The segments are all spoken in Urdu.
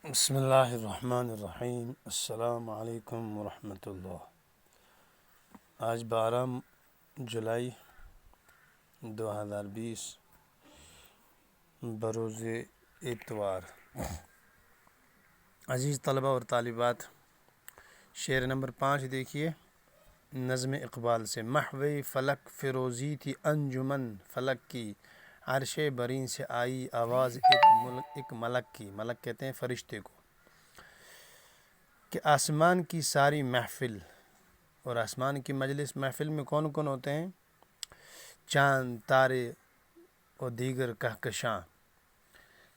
بسم اللہ الرحمن الرحیم۔ السلام علیکم ورحمۃ اللہ۔ آج 12 جولائی 2020 بروز اتوار۔ عزیز طلبہ اور طالبات، شعر نمبر 5 دیکھیے نظم اقبال سے۔ محو فلک فیروزی تھی انجمن فلک کی، عرش برین سے آئی آواز ایک ملک کی۔ ملک کہتے ہیں فرشتے کو۔ کہ آسمان کی ساری محفل، اور آسمان کی مجلس محفل میں کون کون ہوتے ہیں؟ چاند، تارے اور دیگر کہکشاں۔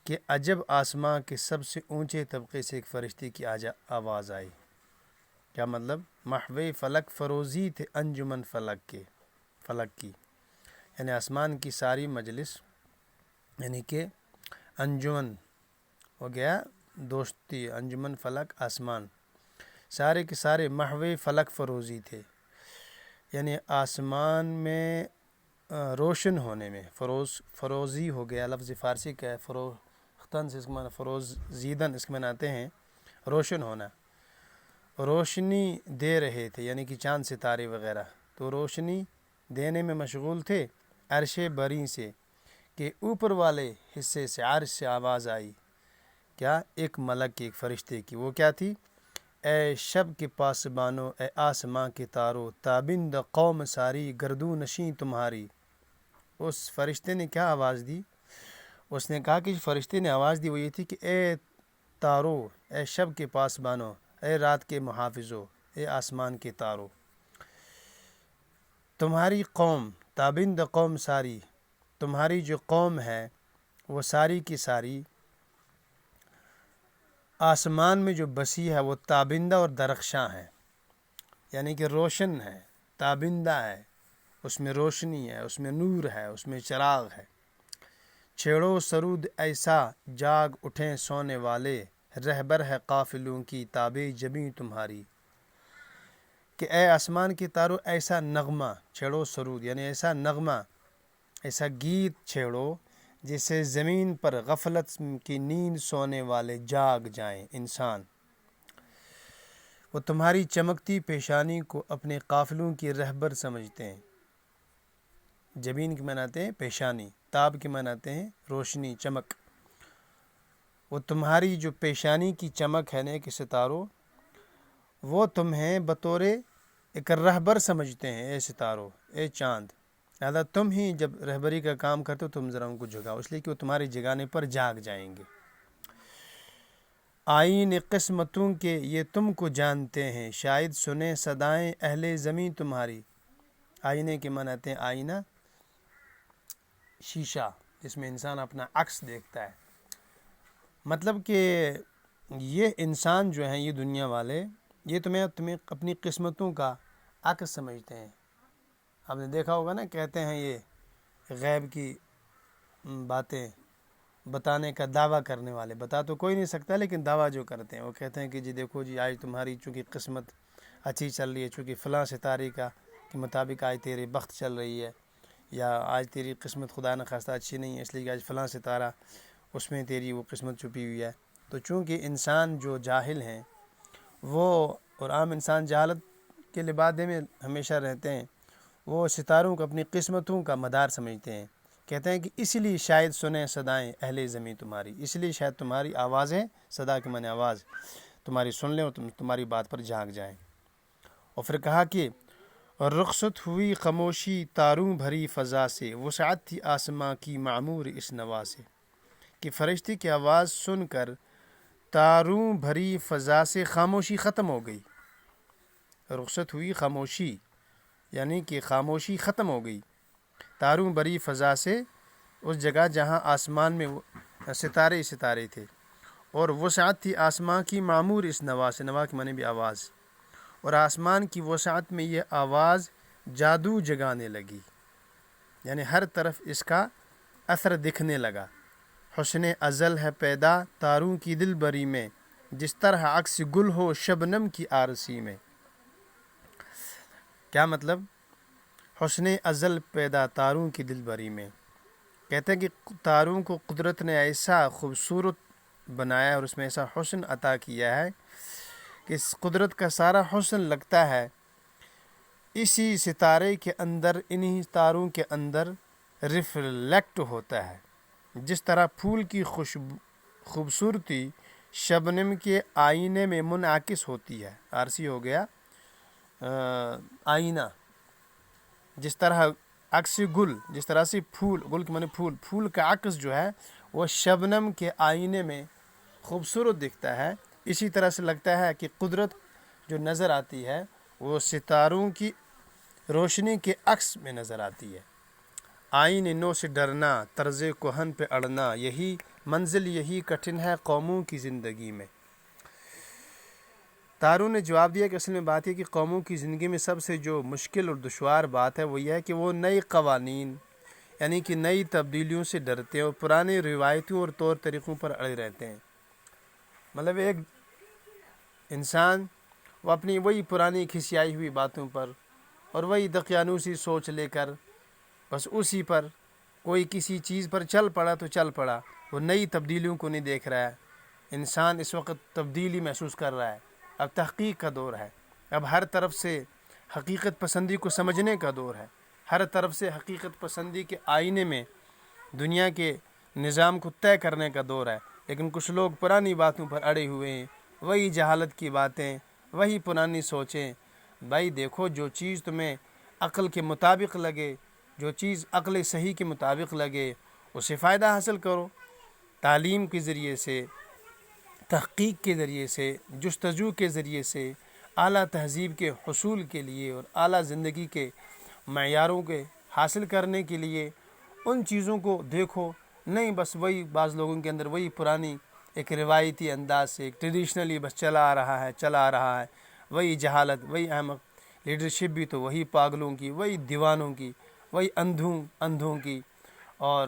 کہ عجب آسمان کے سب سے اونچے طبقے سے ایک فرشتے کی آواز آئی۔ کیا مطلب؟ محو فلک فروزی تھے انجمن فلک کی، یعنی آسمان کی ساری مجلس، یعنی کہ انجمن ہو گیا دوستی، انجمن فلک آسمان، سارے کے سارے محو فلک فروزی تھے، یعنی آسمان میں روشن ہونے میں۔ فروزی ہو گیا، لفظ فارسی کا ہے، فروختن سے اس کے معنی فروزیدن، اس کے معنی آتے ہیں روشن ہونا۔ روشنی دے رہے تھے، یعنی کہ چاند ستارے وغیرہ، تو روشنی دینے میں مشغول تھے عرش بری سے، کہ اوپر والے حصے سے، عرش سے آواز آئی۔ کیا؟ ایک ملک کی، ایک فرشتے کی۔ وہ کیا تھی؟ اے شب کے پاسبانو، اے آسماں کے تارو، تابند قوم ساری گردو نشیں تمہاری۔ اس فرشتے نے کیا آواز دی؟ اس نے کہا کہ فرشتے نے آواز دی وہ یہ تھی کہ اے تارو، اے شب کے پاسبانو، اے رات کے محافظو، اے آسمان کے تارو، تمہاری قوم، تابند قوم ساری، تمہاری جو قوم ہے وہ ساری کی ساری آسمان میں جو بسی ہے وہ تابندہ اور درخشاں ہے، یعنی کہ روشن ہے، تابندہ ہے، اس میں روشنی ہے، اس میں نور ہے، اس میں چراغ ہے۔ چھیڑو سرود ایسا جاگ اٹھیں سونے والے، رہبر ہے قافلوں کی تابع جبیں تمہاری۔ کہ اے آسمان کے تارو، ایسا نغمہ چھیڑو، سرود یعنی ایسا نغمہ، ایسا گیت چھیڑو جس سے زمین پر غفلت کی نیند سونے والے جاگ جائیں انسان۔ وہ تمہاری چمکتی پیشانی کو اپنے قافلوں کی رہبر سمجھتے ہیں۔ جبین کے مناتے ہیں پیشانی، تاب کے مناتے ہیں روشنی، چمک۔ وہ تمہاری جو پیشانی کی چمک ہے نا کہ ستاروں، وہ تمہیں بطور ایک رہبر سمجھتے ہیں، اے ستاروں، اے چاند۔ لہٰذا تم ہی جب رہبری کا کام کرتے ہو تم ذرا ان کو جگاؤ، اس لیے کہ وہ تمہارے جگانے پر جاگ جائیں گے۔ آئین قسمتوں کے یہ تم کو جانتے ہیں، شاید سنیں صدائیں اہل زمیں تمہاری۔ آئینے کے معنی آتے ہیں آئینہ، شیشہ جس میں انسان اپنا عکس دیکھتا ہے۔ مطلب کہ یہ انسان جو ہیں، یہ دنیا والے، یہ تمہیں اپنی قسمتوں کا عکس سمجھتے ہیں۔ آپ نے دیکھا ہوگا نا، کہتے ہیں یہ غیب کی باتیں بتانے کا دعویٰ کرنے والے، بتا تو کوئی نہیں سکتا لیکن دعویٰ جو کرتے ہیں وہ کہتے ہیں کہ جی دیکھو جی آج تمہاری چونکہ قسمت اچھی چل رہی ہے، چونکہ فلاں ستارے کے مطابق آج تیری بخت چل رہی ہے، یا آج تیری قسمت خدا نخواستہ اچھی نہیں ہے اس لیے کہ آج فلاں ستارہ اس میں تیری وہ قسمت چھپی ہوئی ہے۔ تو چونکہ انسان جو جاہل ہیں وہ، اور عام انسان جہالت کے لبادے میں ہمیشہ رہتے ہیں، وہ ستاروں کو اپنی قسمتوں کا مدار سمجھتے ہیں۔ کہتے ہیں کہ اس لیے شاید سنیں صدائیں اہل زمیں تمہاری، اس لیے شاید تمہاری آوازیں، صدا کے معنی آواز، تمہاری سن لیں اور تمہاری بات پر جاگ جائیں۔ اور پھر کہا کہ رخصت ہوئی خاموشی تاروں بھری فضا سے، وسعت تھی آسماں کی معمور اس نوا سے۔ کہ فرشتے کی آواز سن کر تاروں بھری فضا سے خاموشی ختم ہو گئی۔ رخصت ہوئی خاموشی، یعنی کہ خاموشی ختم ہو گئی تاروں بھری فضا سے، اس جگہ جہاں آسمان میں ستارے ستارے تھے۔ اور وسعت تھی آسماں کی معمور اس نوا سے، نوا کے معنی بھی آواز، اور آسمان کی وسعت میں یہ آواز جادو جگانے لگی، یعنی ہر طرف اس کا اثر دکھنے لگا۔ حسن ازل ہے پیدا تاروں کی دل بری میں، جس طرح عکس گل ہو شبنم کی آرسی میں۔ کیا مطلب؟ حسن ازل پیدا تاروں کی دل بری میں، کہتے ہیں کہ تاروں کو قدرت نے ایسا خوبصورت بنایا ہے اور اس میں ایسا حسن عطا کیا ہے کہ اس قدرت کا سارا حسن لگتا ہے اسی ستارے کے اندر، انہی تاروں کے اندر ریفلیکٹ ہوتا ہے۔ جس طرح پھول کی خوبصورتی شبنم کے آئینے میں منعکس ہوتی ہے، عارضی ہو گیا آئینہ، جس طرح عکس گل، جس طرح سے پھول، گل کے معنی پھول، پھول کا عکس جو ہے وہ شبنم کے آئینے میں خوبصورت دکھتا ہے، اسی طرح سے لگتا ہے کہ قدرت جو نظر آتی ہے وہ ستاروں کی روشنی کے عکس میں نظر آتی ہے۔ آئین نو سے ڈرنا، طرز کہن پہ اڑنا، یہی منزل یہی کٹھن ہے قوموں کی زندگی میں۔ تاروں نے جواب دیا کہ اصل میں بات یہ کہ قوموں کی زندگی میں سب سے جو مشکل اور دشوار بات ہے وہ یہ ہے کہ وہ نئے قوانین یعنی کہ نئی تبدیلیوں سے ڈرتے ہیں اور پرانے روایتوں اور طور طریقوں پر اڑے رہتے ہیں۔ مطلب ایک انسان وہ اپنی وہی پرانی کھسیائی ہوئی باتوں پر اور وہی دقیانوسی سوچ لے کر بس اسی پر کوئی کسی چیز پر چل پڑا تو چل پڑا، وہ نئی تبدیلیوں کو نہیں دیکھ رہا ہے۔ انسان اس وقت تبدیلی محسوس کر رہا ہے، اب تحقیق کا دور ہے، اب ہر طرف سے حقیقت پسندی کو سمجھنے کا دور ہے، ہر طرف سے حقیقت پسندی کے آئینے میں دنیا کے نظام کو طے کرنے کا دور ہے۔ لیکن کچھ لوگ پرانی باتوں پر اڑے ہوئے ہیں، وہی جہالت کی باتیں، وہی پرانی سوچیں۔ بھائی دیکھو، جو چیز تمہیں عقل کے مطابق لگے، جو چیز عقل صحیح کے مطابق لگے، اسے فائدہ حاصل کرو۔ تعلیم کے ذریعے سے، تحقیق کے ذریعے سے، جستجو کے ذریعے سے اعلیٰ تہذیب کے حصول کے لیے اور اعلیٰ زندگی کے معیاروں کے حاصل کرنے کے لیے ان چیزوں کو دیکھو، نہیں بس وہی بعض لوگوں کے اندر وہی پرانی ایک روایتی انداز سے ایک ٹریڈیشنلی بس چلا آ رہا ہے، وہی جہالت، وہی احمق لیڈرشپ بھی تو وہی پاگلوں کی، وہی دیوانوں کی، وہی اندھوں کی، اور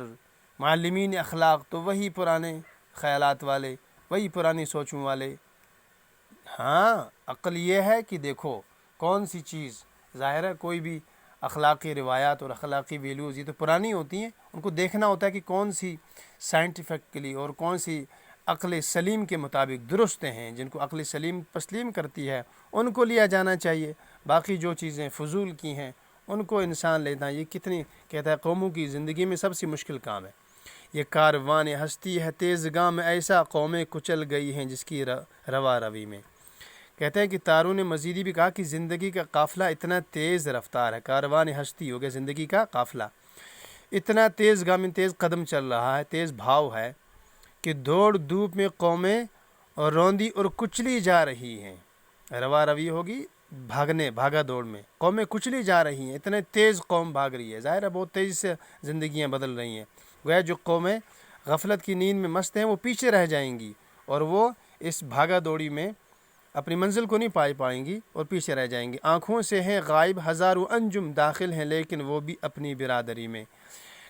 معلمین اخلاق تو وہی پرانے خیالات والے، وہی پرانی سوچوں والے۔ ہاں، عقل یہ ہے کہ دیکھو کون سی چیز، ظاہر ہے کوئی بھی اخلاقی روایات اور اخلاقی ویلیوز یہ تو پرانی ہوتی ہیں، ان کو دیکھنا ہوتا ہے کہ کون سی سائنٹیفکلی اور کون سی عقل سلیم کے مطابق درست ہیں، جن کو عقل سلیم تسلیم کرتی ہے ان کو لیا جانا چاہیے۔ باقی جو چیزیں فضول کی ہیں ان کو انسان لیتا ہے۔ یہ کتنی کہتا ہے قوموں کی زندگی میں سب سے مشکل کام ہے۔ یہ کاروان ہستی ہے تیز گاں میں، ایسا قومیں کچل گئی ہیں جس کی روا روی میں۔ کہتے ہیں کہ تاروں نے مزید بھی کہا کہ زندگی کا قافلہ اتنا تیز رفتار ہے، کاروان ہستی ہو گیا زندگی کا قافلہ، اتنا تیز گام میں تیز قدم چل رہا ہے، تیز بھاؤ ہے کہ دوڑ دھوپ میں قومیں روندی اور کچلی جا رہی ہیں۔ روا روی ہوگی بھاگا دوڑ میں، قومیں کچلی جا رہی ہیں، اتنے تیز قوم بھاگ رہی ہے، ظاہر ہے بہت تیزی سے زندگیاں بدل رہی ہیں۔ گویا جو قومیں غفلت کی نیند میں مست ہیں وہ پیچھے رہ جائیں گی اور وہ اس بھاگا دوڑی میں اپنی منزل کو نہیں پائیں گی اور پیچھے رہ جائیں گی۔ آنکھوں سے ہیں غائب ہزاروں انجم، داخل ہیں لیکن وہ بھی اپنی برادری میں،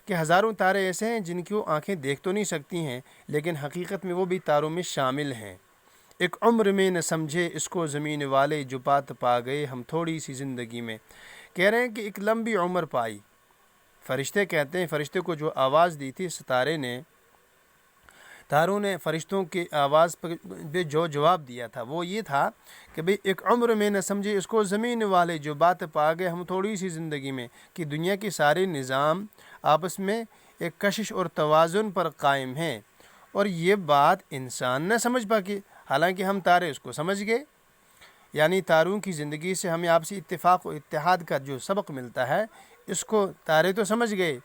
کہ ہزاروں تارے ایسے ہیں جن کی وہ آنکھیں دیکھ تو نہیں سکتی ہیں لیکن حقیقت میں وہ بھی تاروں میں شامل ہیں۔ ایک عمر میں نہ سمجھے اس کو زمین والے، جو بات پا گئے ہم تھوڑی سی زندگی میں۔ کہہ رہے ہیں کہ ایک لمبی عمر پائی۔ فرشتے کہتے ہیں فرشتے کو جو آواز دی تھی ستارے نے، تاروں نے فرشتوں کی آواز پہ جو جواب دیا تھا وہ یہ تھا کہ بھئی ایک عمر میں نہ سمجھے اس کو زمین والے، جو بات پا گئے ہم تھوڑی سی زندگی میں، کہ دنیا کے سارے نظام آپس میں ایک کشش اور توازن پر قائم ہیں اور یہ بات انسان نہ سمجھ پاکے، حالانکہ ہم تارے اس کو سمجھ گئے۔ یعنی تاروں کی زندگی سے ہمیں آپسی اتفاق و اتحاد کا جو سبق ملتا ہے اس کو تارے تو سمجھ گئے۔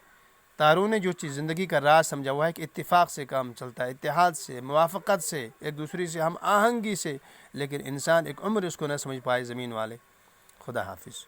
تاروں نے جو چیز زندگی کا راز سمجھا ہوا ہے کہ اتفاق سے کام چلتا ہے، اتحاد سے، موافقت سے، ایک دوسرے سے ہم آہنگی سے، لیکن انسان ایک عمر اس کو نہ سمجھ پائے زمین والے۔ خدا حافظ۔